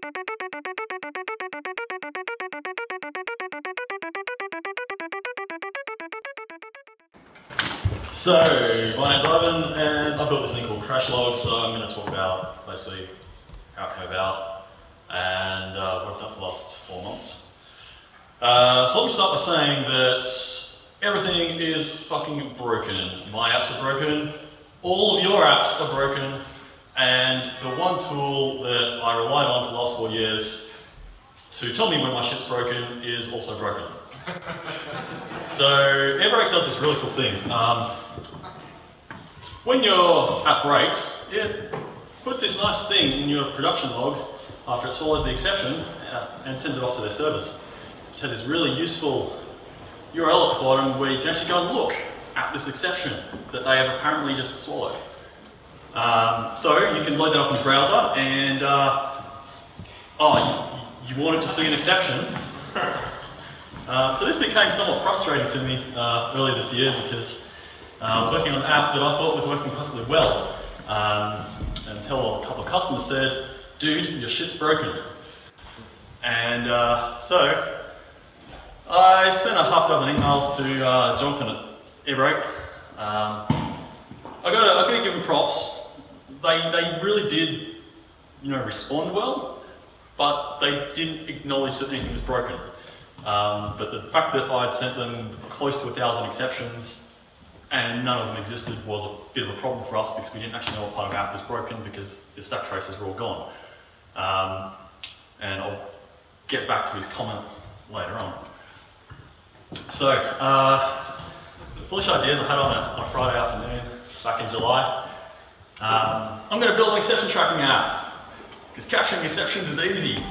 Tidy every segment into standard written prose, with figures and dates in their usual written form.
So, my name's Ivan, and I built this thing called CrashLog, so I'm going to talk about basically how it came about and what I've done for the last 4 months. So let me start by saying that everything is fucking broken. My apps are broken, all of your apps are broken, and the one tool that I relied on for the last 4 years to tell me when my shit's broken is also broken. So AirBrake does this really cool thing. When your app breaks, it puts this nice thing in your production log after it swallows the exception and sends it off to their servers. It has this really useful URL at the bottom where you can actually go and look at this exception that they have apparently just swallowed. So you can load that up in your browser and, you wanted to see an exception. So this became somewhat frustrating to me earlier this year because I was working on an app that I thought was working perfectly well until a couple of customers said, dude, your shit's broken. And so I sent a half dozen emails to Jonathan at AirBrake. I got to give them props. They really did, respond well, but they didn't acknowledge that anything was broken. But the fact that I'd sent them close to 1,000 exceptions and none of them existed was a bit of a problem for us because we didn't actually know what part of the app was broken because the stack traces were all gone. And I'll get back to his comment later on. So, the foolish ideas I had on a Friday afternoon back in July. I'm going to build an exception tracking app because capturing exceptions is easy.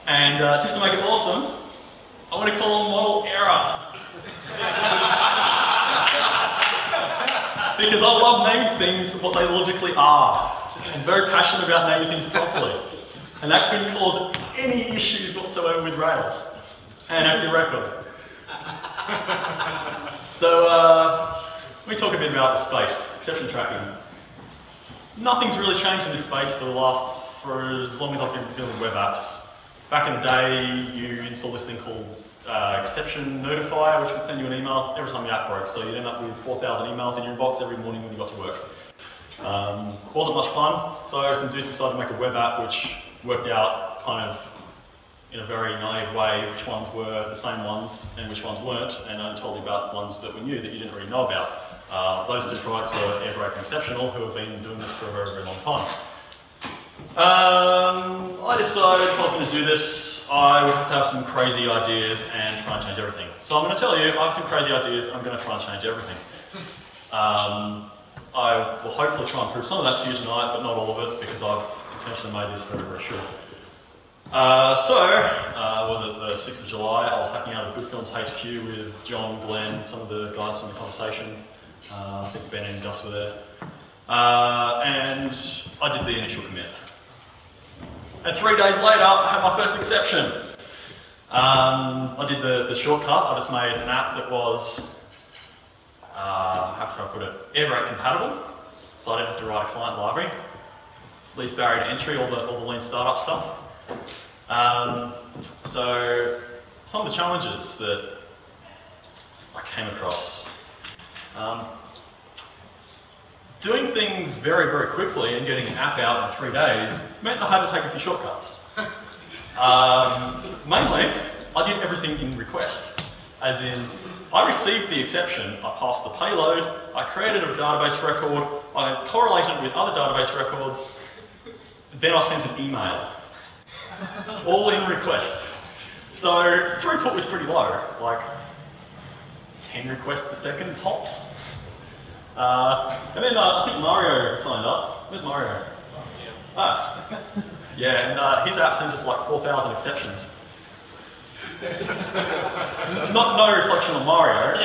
And just to make it awesome, I'm going to call them model error. Because I love naming things what they logically are. I'm very passionate about naming things properly. And that couldn't cause any issues whatsoever with Rails and Active Record. So let me talk a bit about the space, exception tracking. Nothing's really changed in this space for as long as I've been building web apps. Back in the day, you installed this thing called Exception Notifier, which would send you an email every time your app broke. So you'd end up with 4,000 emails in your inbox every morning when you got to work. Wasn't much fun, so some dudes decided to make a web app which worked out kind of in a very naive way which ones were the same ones and which ones weren't, and I told you about ones that were new that you didn't really know about. Those two products were AirBrake and Exceptional, who have been doing this for a very, very long time. I decided if I was going to do this, I would have to have some crazy ideas and try and change everything. So I'm going to tell you, I have some crazy ideas, I'm going to try and change everything. I will hopefully try and prove some of that to you tonight, but not all of it, because I've intentionally made this very, very short. Was it the 6th of July, I was hacking out of Good Films HQ with John, Glenn, some of the guys from the conversation. I think Ben and Gus were there. And I did the initial commit. And 3 days later, I had my first exception. I did the shortcut. I just made an app that was, how can I put it, AirBrake compatible. So I didn't have to write a client library. Least barrier to entry, all the lean startup stuff. So some of the challenges that I came across. Doing things very, very quickly and getting an app out in 3 days meant I had to take a few shortcuts. Mainly, I did everything in request. As in, I received the exception, I passed the payload, I created a database record, I correlated it with other database records, then I sent an email. All in request. So throughput was pretty low, like 10 requests a second tops. And then I think Mario signed up. Where's Mario? Yeah, and his app sent us like 4,000 exceptions. No reflection on Mario.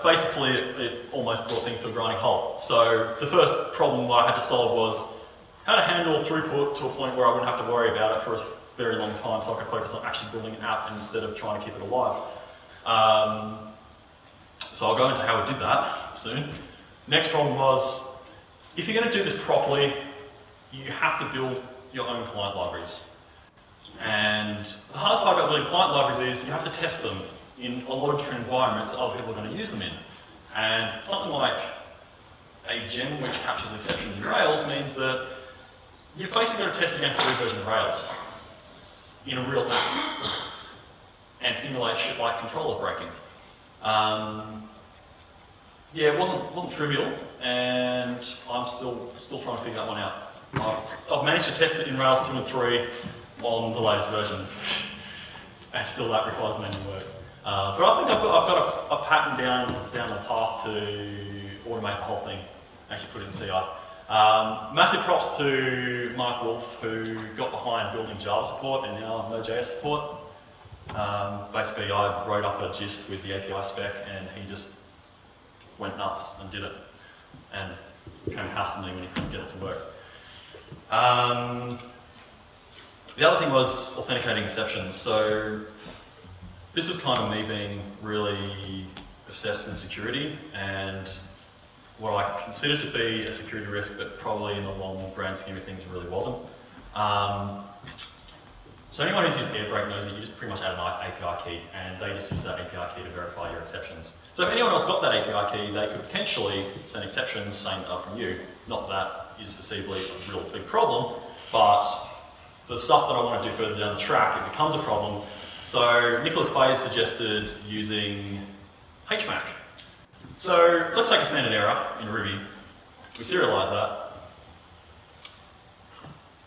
Basically it almost brought things to a grinding halt. So the first problem I had to solve was how to handle throughput to a point where I wouldn't have to worry about it for a very long time, so I could focus on actually building an app instead of trying to keep it alive. So I'll go into how we did that soon. Next problem was if you're going to do this properly, you have to build your own client libraries. And the hardest part about building client libraries is you have to test them in a lot of different environments that other people are going to use them in. And something like a gem which captures exceptions in Rails means that you're basically going to test against every version of Rails in a real app and simulate shit like controllers breaking. Yeah, it wasn't trivial, and I'm still trying to figure that one out. I've managed to test it in Rails 2 and 3 on the latest versions, and still that requires manual work. But I think I've got a pattern down the path to automate the whole thing, actually put it in CI. Massive props to Mark Wolf, who got behind building Java support and now Node.js support. Basically, I wrote up a gist with the API spec, and he just went nuts and did it, and came house to me when he couldn't get it to work. The other thing was authenticating exceptions. So this is kind of me being really obsessed with security and what I consider to be a security risk, but probably in the long grand scheme of things really wasn't. So anyone who's used Airbreak knows that you just pretty much add an API key, and they just use that API key to verify your exceptions. So if anyone else got that API key, they could potentially send exceptions saying from you. Not that is foreseeably a real big problem, but for the stuff that I want to do further down the track, it becomes a problem. So Nicholas Faye suggested using HMAC. So let's take a standard error in Ruby. We serialize that.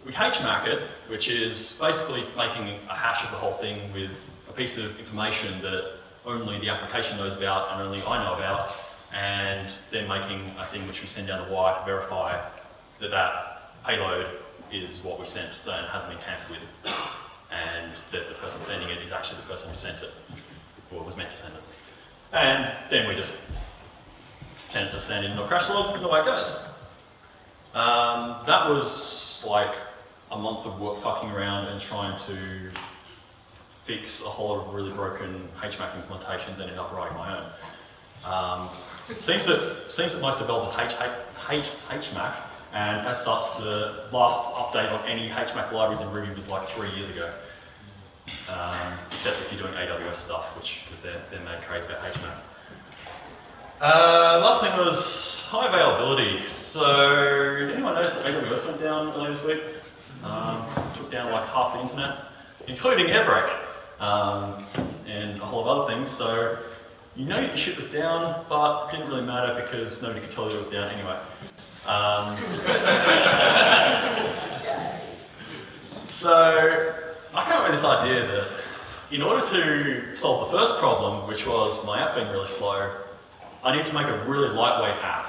We HMAC it, which is basically making a hash of the whole thing with a piece of information that only the application knows about and only I know about, and then making a thing which we send down the wire to verify that that payload is what we sent, so it hasn't been tampered with, and that the person sending it is actually the person who sent it, or was meant to send it. And then we just send it to stand in or crash log, and away it goes. That was like a month of work fucking around and trying to fix a whole lot of really broken HMAC implementations and ended up writing my own. Seems that most developers hate HMAC, and as such, the last update on any HMAC libraries in Ruby was like 3 years ago. Except if you're doing AWS stuff, because they're made crazy about HMAC. Last thing was high availability. So, did anyone notice that AWS went down earlier this week? Took down like half the internet, including Airbreak, and a whole lot of other things. So, you know your shit was down, but it didn't really matter because nobody could tell you it was down anyway. So, I came up with this idea that in order to solve the first problem, which was my app being really slow, I need to make a really lightweight app.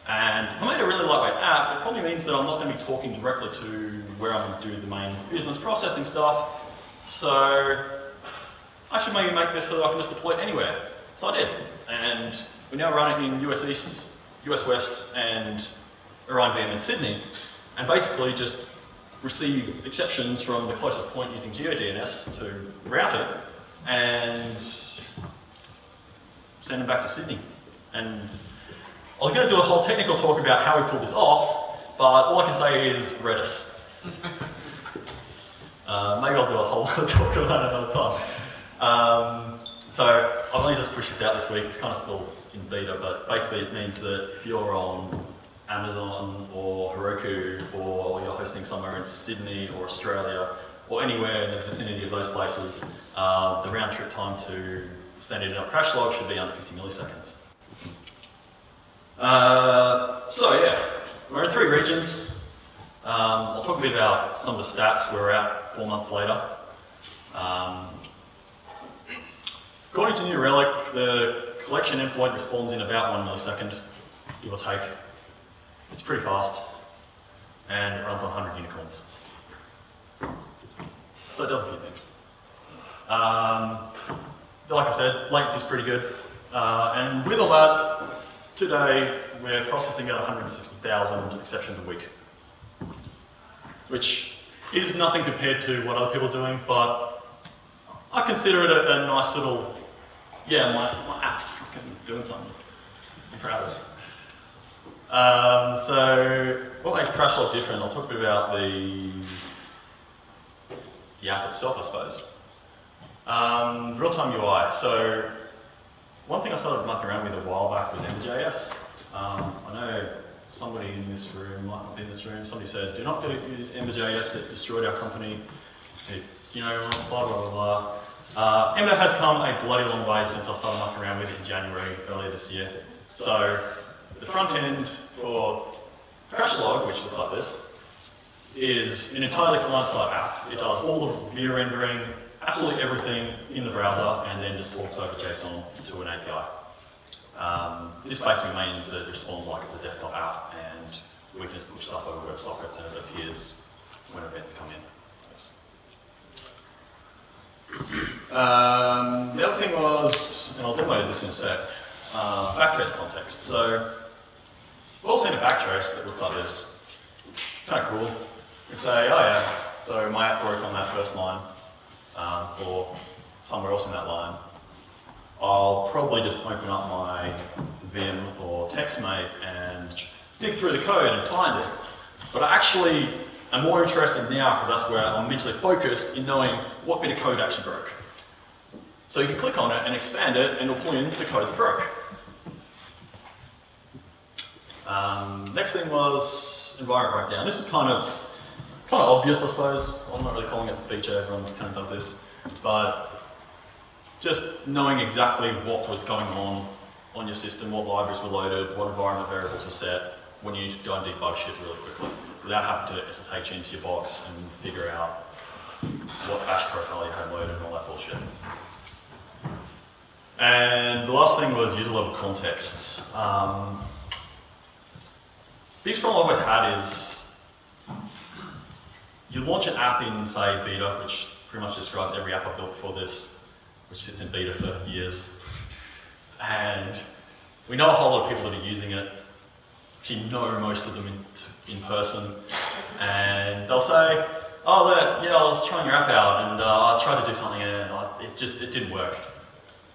And if I made a really lightweight app, it probably means that I'm not going to be talking directly to where I'm going to do the main business processing stuff. So I should maybe make this so that I can just deploy it anywhere. So I did. And we now run it in US East, US West, and Orion VM in Sydney. And basically just receive exceptions from the closest point using GeoDNS to route it and send them back to Sydney. And I was going to do a whole technical talk about how we pulled this off, but all I can say is Redis. Maybe I'll do a whole other talk about it another time. So I've only just pushed this out this week. It's kind of still in beta, but basically it means that if you're on Amazon or Heroku, or you're hosting somewhere in Sydney or Australia, or anywhere in the vicinity of those places, the round trip time to standard in our crash log should be under 50 milliseconds. So yeah, we're in 3 regions. I'll talk a bit about some of the stats where we're at 4 months later. According to New Relic, the collection endpoint respawns in about 1 millisecond, give or take. It's pretty fast, and it runs on 100 unicorns. So it does a few things. Like I said, latency is pretty good. And with all that, today we're processing about 160,000 exceptions a week, which is nothing compared to what other people are doing, but I consider it a nice little, yeah, my app's fucking doing something. I'm proud of it. So what makes CrashLog different? I'll talk a bit about the app itself, I suppose. Real-time UI. So one thing I started mucking around with a while back was Ember.js. I know somebody in this room, might not be in this room, somebody said, do not go use Ember.js, it destroyed our company. It, you know, blah, blah, blah, blah. Ember has come a bloody long way since I started mucking around with it in January earlier this year. So the front end for CrashLog, which looks like this, is an entirely client-side app. It does all the view rendering, absolutely everything in the browser, and then just talks over JSON to an API. This basically means that it responds like it's a desktop app, and we can just push stuff over WebSockets and it appears when events come in. The other thing was, and I'll demo this in a sec, backtrace context. So we've all seen a backtrace that looks like this. It's kind of cool. You can say, oh yeah, so my app broke on that first line, or somewhere else in that line. I'll probably just open up my Vim or TextMate and dig through the code and find it. But I actually am more interested now, because that's where I'm mentally focused, in knowing what bit of code actually broke. So you can click on it and expand it, and it'll pull in the code that broke. Next thing was environment breakdown. This is kind of obvious, I suppose. I'm not really calling it a feature, everyone kind of does this. But just knowing exactly what was going on your system, what libraries were loaded, what environment variables were set, when you need to go and debug shit really quickly, without having to SSH into your box and figure out what bash profile you had loaded and all that bullshit. And the last thing was user level contexts. Biggest problem I've always had is you launch an app in, say, beta, which pretty much describes every app I've built before this, which sits in beta for years. And we know a whole lot of people that are using it. Actually know most of them in person. And they'll say, oh, yeah, I was trying your app out and I tried to do something and it didn't work.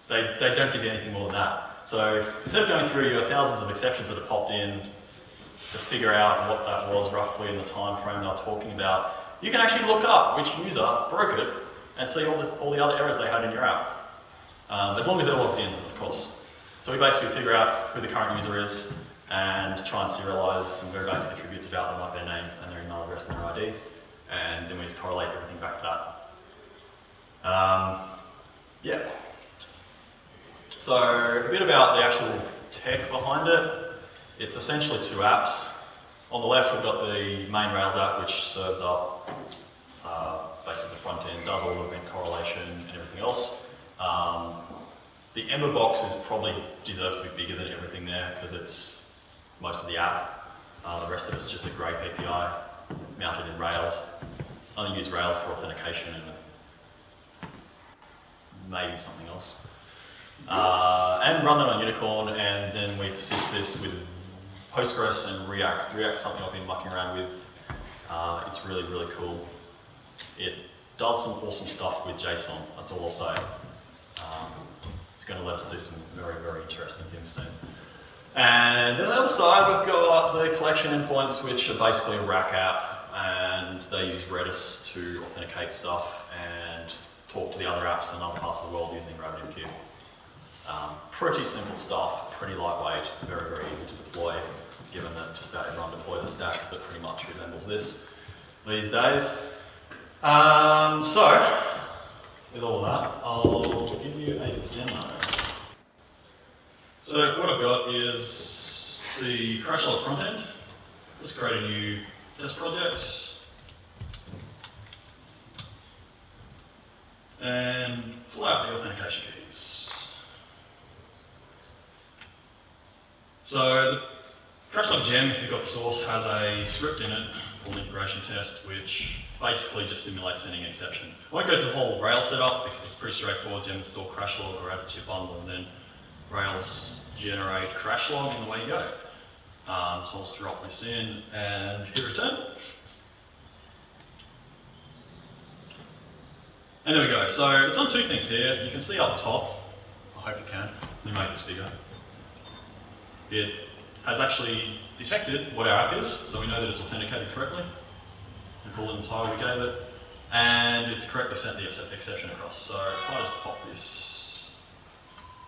They don't give you anything more than that. So instead of going through your thousands of exceptions that have popped in to figure out what that was roughly in the time frame they were talking about, you can actually look up which user broke it and see all the other errors they had in your app. As long as they're logged in, of course. So we basically figure out who the current user is and try and serialize some very basic attributes about them, like their name and their email address and their ID. And then we just correlate everything back to that. Yeah. So a bit about the actual tech behind it. It's essentially two apps. On the left, we've got the main Rails app, which serves up basically the front end, does all the event correlation and everything else. The Ember box probably deserves to be bigger than everything there, because it's most of the app. The rest of it's just a great API mounted in Rails. I only use Rails for authentication and maybe something else. And run that on Unicorn, and then we persist this with Postgres and React. React's something I've been mucking around with. It's really, really cool. It does some awesome stuff with JSON, that's all I'll say. It's going to let us do some very, very interesting things soon. And then on the other side, we've got the collection endpoints, which are basically a rack app, and they use Redis to authenticate stuff and talk to the other apps in other parts of the world using RabbitMQ. Pretty simple stuff, pretty lightweight, very, very easy to deploy, given that just about everyone deploys a stack that pretty much resembles this these days. So, with all that, I'll give you a demo. So what I've got is the CrashLog front end. Let's create a new test project. And pull out the authentication keys. So the CrashLog gem, if you've got source, has a script in it called integration test, which basically just simulates sending an exception. I won't go through the whole Rails setup because it's pretty straightforward. Gem install CrashLog or add it to your bundle, and then Rails generate CrashLog, and away you go. So I'll just drop this in and hit return. And there we go. So it's on two things here. You can see up the top. I hope you can. Let me make this bigger. has actually detected what our app is, so we know that it's authenticated correctly. We call it the title we gave it, and it's correctly sent the exception across. So if I just pop this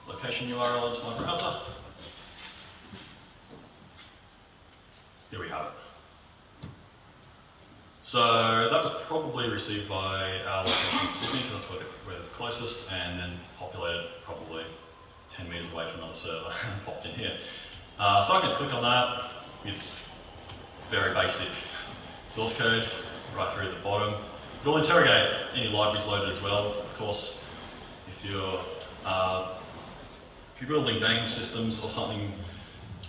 location URL into my browser, here we have it. So that was probably received by our location in Sydney, because that's where we're the closest, and then populated probably 10 meters away from another server and popped in here. So I can just click on that with very basic source code right through at the bottom. It'll interrogate any libraries loaded as well. Of course, if you're building banking systems or something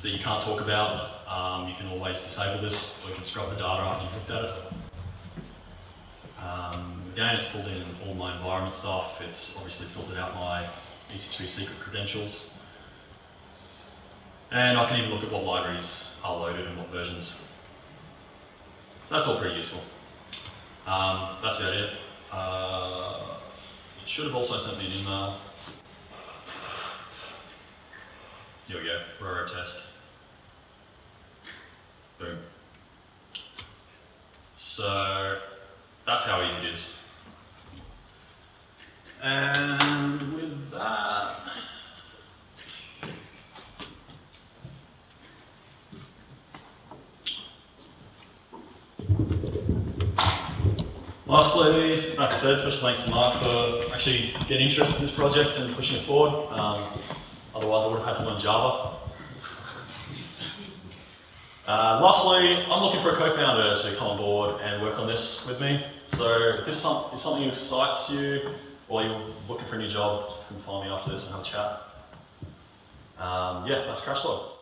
that you can't talk about, you can always disable this, or you can scrub the data after you've looked at it. Again, it's pulled in all my environment stuff. It's obviously filtered out my EC2 secret credentials. And I can even look at what libraries are loaded and what versions. So that's all pretty useful. That's about it. It should have also sent me an email. Here we go, Roro test. Boom. So that's how easy it is. And with that, lastly, like I said, special thanks to Mark for actually getting interested in this project and pushing it forward. Otherwise, I would have had to learn Java. Lastly, I'm looking for a co-founder to come on board and work on this with me. So if this is something that excites you, or you're looking for a new job, come find me after this and have a chat. Yeah, that's Crash Log.